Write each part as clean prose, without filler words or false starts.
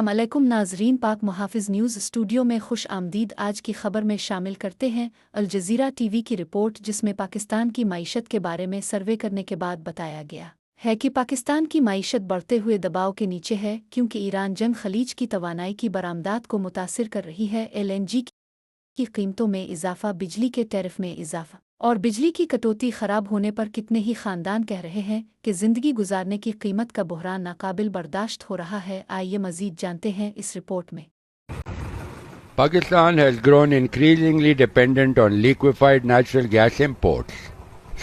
अस्सलाम अलैकुम नाजरीन, पाक मुहाफ़िज़ न्यूज़ स्टूडियो में खुश आमदीद। आज की खबर में शामिल करते हैं अल जज़ीरा टीवी की रिपोर्ट, जिसमें पाकिस्तान की मईशत के बारे में सर्वे करने के बाद बताया गया है कि पाकिस्तान की मईशत बढ़ते हुए दबाव के नीचे है, क्योंकि ईरान जंग खलीज की तवानाई की बरामदात को मुतासिर कर रही है। LNG की कीमतों में इजाफा, बिजली के टैरिफ में इजाफा और बिजली की कटौती खराब होने पर कितने ही खानदान कह रहे हैं कि जिंदगी गुजारने की कीमत का बहरान नाकाबिल बर्दाश्त हो रहा है। आइए मजीद जानते हैं इस रिपोर्ट में। Pakistan has grown increasingly dependent on liquefied natural gas imports.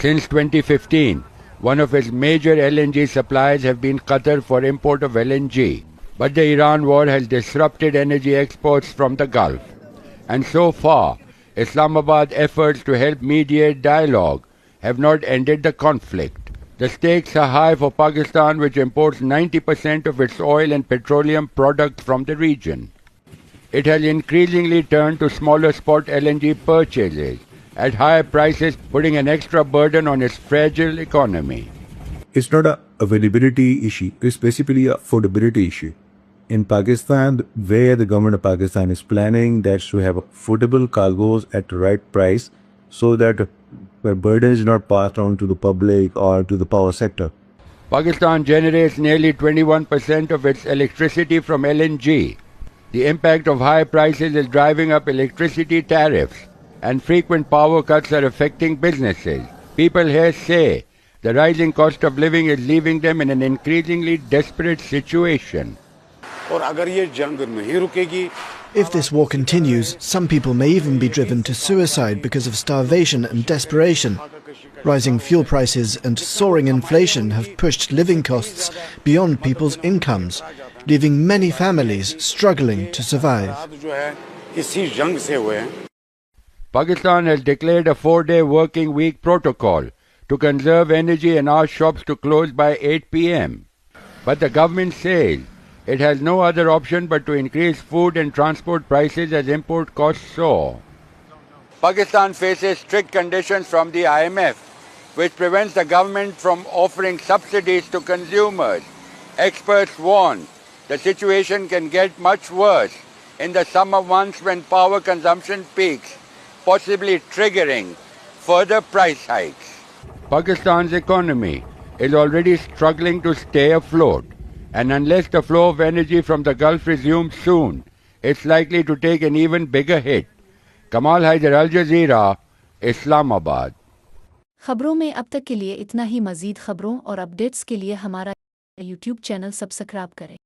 Since 2015, one of its major LNG supplies have been Qatar for import of LNG, but the Iran war has disrupted energy exports from the Gulf. And so far, Islamabad's efforts to help mediate dialogue have not ended the conflict. The stakes are high for Pakistan, which imports 90% of its oil and petroleum products from the region. It has increasingly turned to smaller spot LNG purchases at higher prices, putting an extra burden on its fragile economy. It's not a availability issue, it's basically a affordability issue. In Pakistan, where the government of Pakistan is planning that to have affordable cargoes at the right price so that the burden is not passed on to the public or to the power sector. Pakistan generates nearly 21% of its electricity from LNG. The impact of high prices is driving up electricity tariffs, and frequent power cuts are affecting businesses. People here say the rising cost of living is leaving them in an increasingly desperate situation. If this war continues, some people may even be driven to suicide because of starvation and desperation. Rising fuel prices and soaring inflation have pushed living costs beyond people's incomes, leaving many families struggling to survive. Pakistan has declared a 4-day working week protocol to conserve energy and asked shops to close by 8 p.m. But the government says it has no other option but to increase food and transport prices as import costs soar. Pakistan faces strict conditions from the IMF, which prevents the government from offering subsidies to consumers. Experts warn the situation can get much worse in the summer months when power consumption peaks, possibly triggering further price hikes. Pakistan's economy is already struggling to stay afloat, and unless the flow of energy from the Gulf resumes soon, it's likely to take an even bigger hit. Kamal Haider, Al Jazeera, Islamabad। खबरों में अब तक के लिए इतना ही। मजीद खबरों और updates के लिए हमारा YouTube चैनल सब्सक्राइब करें।